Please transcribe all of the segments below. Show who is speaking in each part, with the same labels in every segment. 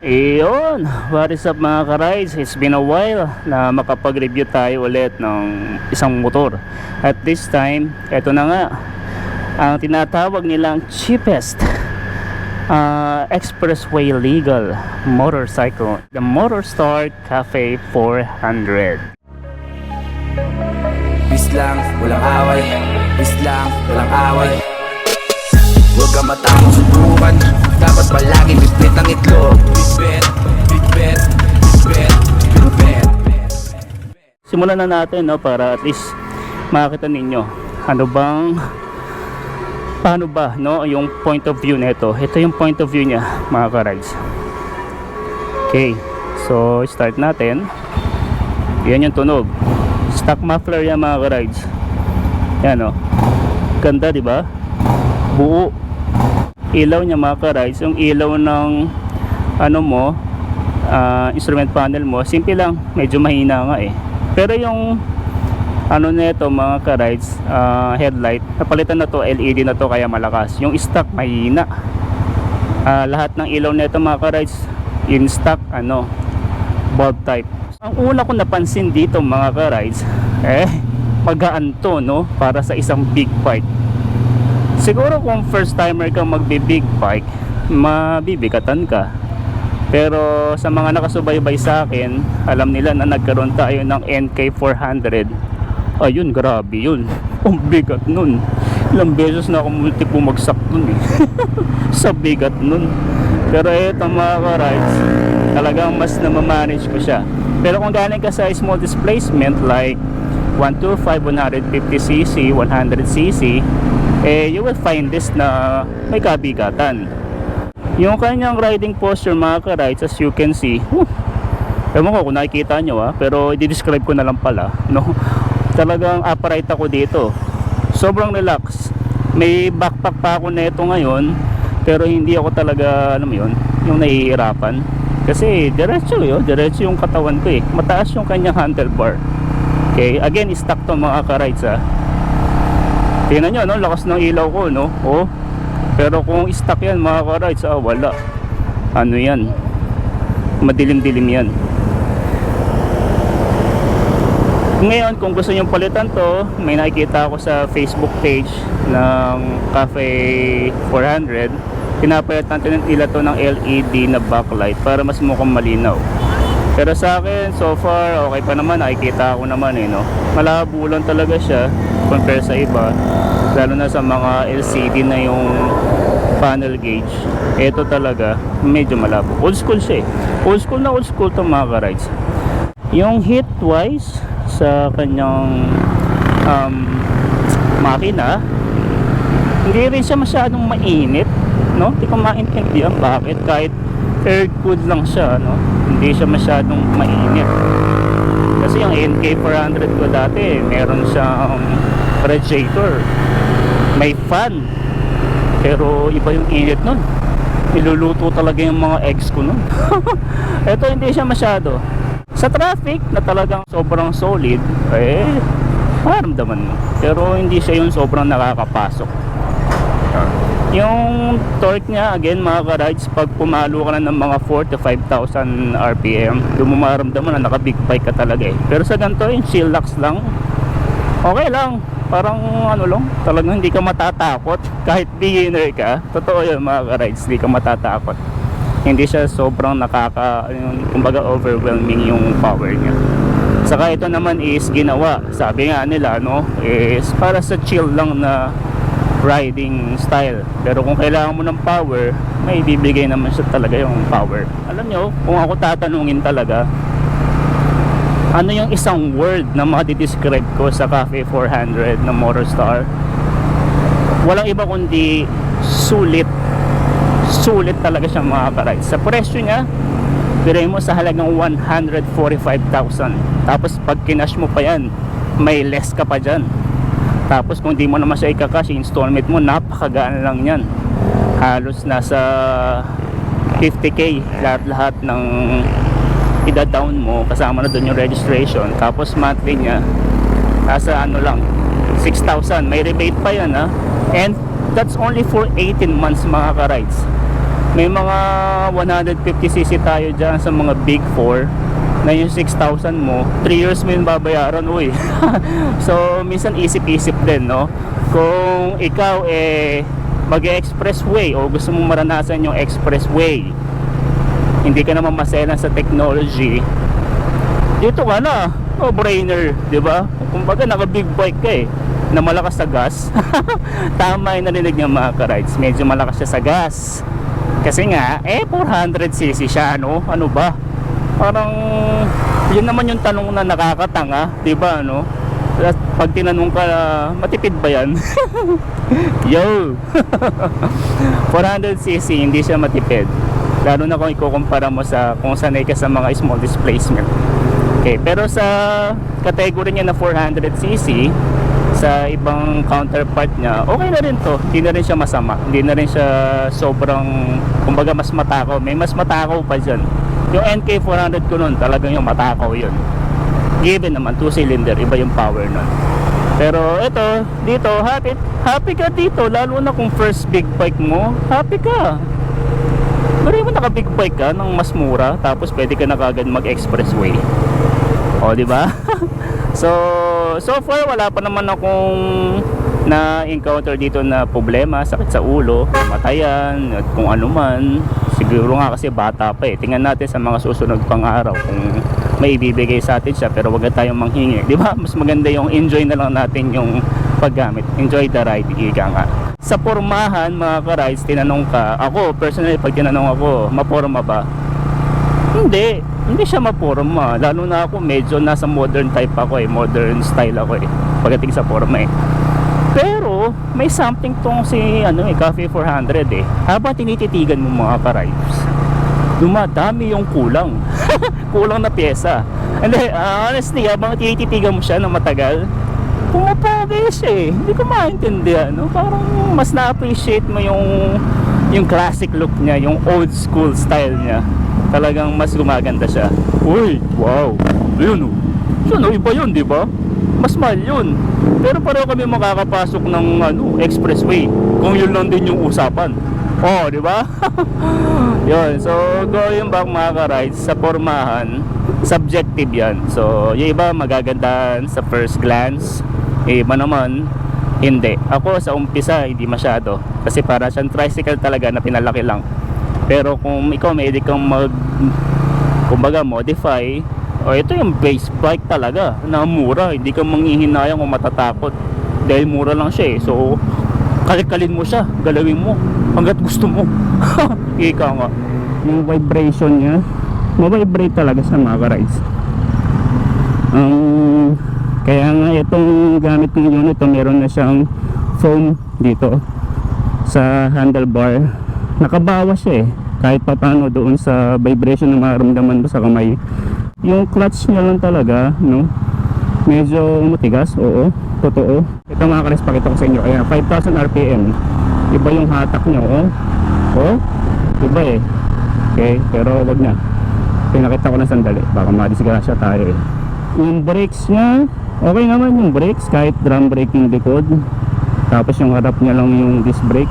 Speaker 1: Iyon, what is up mga ka-rides? It's been a while na makapag-review tayo ulit ng isang motor. At this time, eto na nga ang tinatawag nilang cheapest expressway legal motorcycle, the Motorstar Cafe 400.
Speaker 2: Peace lang, walang away. Peace lang, walang away. Huwag ka matanging subukan. Dapat palagi bit-bit ang itlog. Bit-bit, bit-bit, bit-bit, bit-bit.
Speaker 1: Simulan na natin, no, para at least makita ninyo paano ba, no, yung point of view nito. Ito yung point of view niya mga ka-rides. Okay, so start natin. Yan yung tunog, stock muffler yan mga ka-rides. Yan, no, ganda, di ba? Buo ilaw niya mga ka-rides. Yung ilaw ng instrument panel mo, simple lang, medyo mahina nga eh. Pero yung nito mga ka-rides, headlight, napalitan na to, LED na to, kaya malakas. Yung stock mahina. Lahat ng ilaw nito mga ka-rides in stock bulb type. Ang una ko napansin dito mga ka-rides, magaan to, no, para sa isang big bike. Siguro kung first timer kang magbi-big bike, mabibigatan ka. Pero sa mga nakasubaybay sa akin, alam nila na nagkaroon tayo ng NK400. Ayun, grabe yun. Ang bigat nun. Ilang beses na ako multi-pumagsak dun eh. Sa bigat nun. Pero ito mga ka-rides, talagang mas na-manage ko siya. Pero kung galing ka sa small displacement like 125, 150cc, 100cc, you will find this na may kabigatan. Yung kanyang riding posture mga ka-rides, as you can see, ewan ko kung nakikita nyo pero i-describe ko na lang pala, no? Talagang upright ako dito, sobrang relax. May backpack pa ako nito ngayon, pero hindi ako talaga, yung nahihirapan. Kasi diretso yung katawan ko eh. Mataas yung kanyang handlebar. Okay, again, stock to mga ka-rides tingnan nyo, no, lakas ng ilaw ko, no? Pero kung stock yan mga ka-rides, wala. Yan, madilim-dilim yan. Ngayon, kung gusto nyo palitan to, may nakikita ako sa Facebook page ng Cafe 400. Pinapalitan nila to ng LED na backlight para mas mukhang malinaw. Pero sa akin, so far, okay pa naman. Nakikita ako naman no? Malabo lang talaga siya compare sa iba, lalo na sa mga LCD na yung panel gauge. Ito talaga medyo malabo. Old school siya old school to mga ka-rides. Yung heat wise sa kanyang makina, hindi rin siya masyadong mainit, no? Hindi ko maintindihan bakit, kahit air cooled lang siya, no? Hindi siya masyadong mainit. Kasi yung NK400 ko dati, meron siyang radiator, may fan, pero iba yung init nun. Niluluto talaga yung mga eggs ko nun. Ito hindi siya masyado. Sa traffic na talagang sobrang solid, maramdaman mo. Pero hindi siya yung sobrang nakakapasok. Yung torque niya, again mga ka-rides, pag pumalo ka na ng mga 4 to 5,000 RPM, doon mo maramdaman na naka big bike ka talaga Pero sa ganito, yung chillax lang, okay lang. Parang talagang hindi ka matatakot. Kahit beginner ka, totoo yun mga ka-rides, hindi ka matatakot. Hindi siya sobrang kumbaga overwhelming yung power niya. Saka ito naman is ginawa, sabi nga nila, is para sa chill lang na riding style. Pero kung kailangan mo ng power, may bibigay naman siya talaga yung power. Alam nyo, kung ako tatanungin talaga, ano yung isang word na madi-describe ko sa Cafe 400 na Motorstar, walang iba kundi sulit. Sulit talaga siya mga ka-rides. Sa presyo niya, biray mo sa halagang 145,000. Tapos pag kinash mo pa yan, may less ka pa dyan. Tapos kung di mo naman siya ikakash, installment mo, napakagaan lang yan. Halos nasa 50k lahat ng ida-down mo, kasama na doon yung registration. Tapos monthly niya nasa lang 6,000. May rebate pa yan And that's only for 18 months mga ka-rides. May mga 150cc tayo dyan sa mga big 4 na yung 6,000 mo 3 years mo yung babayaran, uy. So minsan isip-isip din, no, kung ikaw mag-expressway o gusto mong maranasan yung expressway, hindi ka naman maselan sa technology, dito ka na, no brainer, di ba? Kumbaga naka big bike ka na malakas sa gas. Tama yung narinig niya mga ka-rides, medyo malakas siya sa gas kasi nga 400cc siya, no? Ano ba, parang yun naman yung tanong na nakakatanga, di ba, no? Pag tinanong ka, matipid ba yan? Yo. 400cc hindi siya matipid, lalo na kung ikukumpara mo sa kung sanay ka sa mga small displacement. Okay, pero sa category niya na 400cc, sa ibang counterpart niya, okay na rin to. Hindi na rin siya masama, hindi na rin siya sobrang, kumbaga mas matakaw. May mas matakaw pa dyan. Yung NK400 ko nun, talagang yung matakaw yun. Given naman 2-cylinder, iba yung power nun. Pero ito, dito, happy ka dito, lalo na kung first big bike mo, happy ka. Pero mo naka big bike ka ng mas mura, tapos pwede ka na kagad mag-expressway. O, di ba? So far wala pa naman akong na-encounter dito na problema, sakit sa ulo, matayan, at kung ano man. Siguro nga kasi bata pa Tingnan natin sa mga susunod pang araw kung may ibibigay sa atin siya, pero wag na tayong manghingi, di ba? Mas maganda yung enjoy na lang natin yung paggamit. Enjoy the ride, ika nga. Sa pormahan, mga ka-rides, tinanong ka, ako personally, pag tinanong ako, maporma ba? Hindi siya maporma. Lalo na ako, medyo nasa modern type ako modern style ako pagdating sa forma Pero may something tong si Cafe 400 Habang tinititigan mo mga ka-rides, dumadami yung kulang. Kulang na pyesa. And honestly, habang tinititigan mo siya ng matagal, pumapagay siya Hindi ko maintindihan, no? Parang mas na-appreciate mo yung classic look niya, yung old school style niya. Talagang mas gumaganda siya. Uy, wow. Ayun iba yun, di ba? Mas mahal yun. Pero pareho kami makakapasok ng expressway kung yun lang din yung usapan. Oh, di ba? Yun. So, going back mga ka-rides, sa pormahan, subjective yan. So, yung iba magagandaan sa first glance, iba naman hindi. Ako sa umpisa hindi masyado, kasi para siyang tricycle talaga na pinalaki lang. Pero kung ikaw may kang kumbaga modify, ito yung base bike talaga na mura, hindi ka manghihinayang o matatakot dahil mura lang siya So kalikalin mo siya, galawin mo hanggat gusto mo. Ika nga, yung vibration niya, ma-vibrate talaga sa mga ka-rides. Kaya nga itong gamit ng unit, meron na siyang foam dito sa handlebar. Nakabawas siya kahit pa paano doon sa vibration na maramdaman mo sa kamay. Yung clutch niya lang talaga, no, medyo matigas. Oo, totoo. Ito mga ka-rides, pakita ko sa inyo. Ayan, 5,000 RPM. Iba yung hatak niya. Iba Okay, pero wag na. Pinakita ko na sandali, baka madisgrasya tayo Yung brakes niya, okay naman yung brakes, kahit drum brake yung likod. Tapos yung harap niya lang yung disc brake,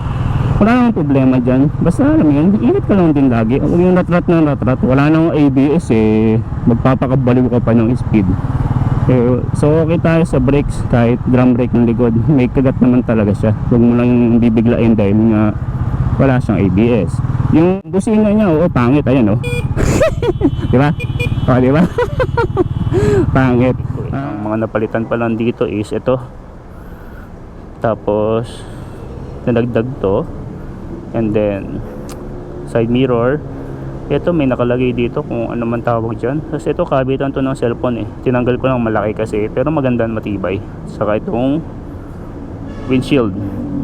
Speaker 1: wala namang problema dyan. Basta alam yun, init ka lang din lagi. Huwag yung rat-rat na rat-rat. Wala nang ABS magpapakabaliw ka pa ng speed. So okay tayo sa brakes, kahit drum brake ng likod. May kagat naman talaga siya. Huwag mo lang yung bibiglain dahil nga wala siyang ABS. Yung busina niya, pangit. Ayan diba? Diba? Pangit. Ang mga napalitan pa lang dito is ito. Tapos nalagdag to. And then side mirror, ito may nakalagay dito kung ano man tawag dyan, kasi ito kabitan to ng cellphone tinanggal ko lang malaki kasi, pero maganda, matibay. Saka itong windshield,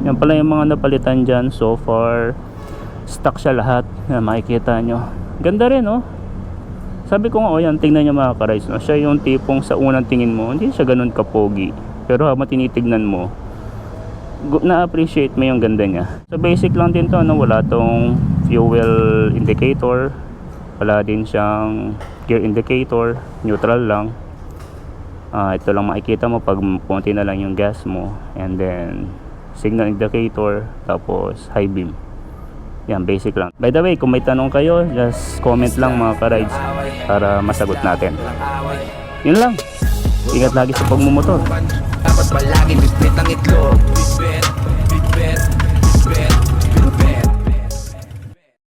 Speaker 1: yan pala yung mga napalitan dyan. So far stock siya lahat, yan, makikita nyo, ganda rin sabi ko nga yan, tingnan nyo mga ka-rides, siya yung tipong sa unang tingin mo hindi siya ganun kapogi, pero habang tinitignan mo na-appreciate mo yung ganda niya. So basic lang din to, wala tong fuel indicator, wala din siyang gear indicator, neutral lang. Ito lang makikita mo pag konti na lang yung gas mo, and then signal indicator, tapos high beam. Yan, basic lang. By the way, kung may tanong kayo, just comment lang mga ka-rides para masagot natin. Yun lang. Ingat lagi sa pagmumotor.
Speaker 2: Dapat palagi bigpit ang itlog. Big bet,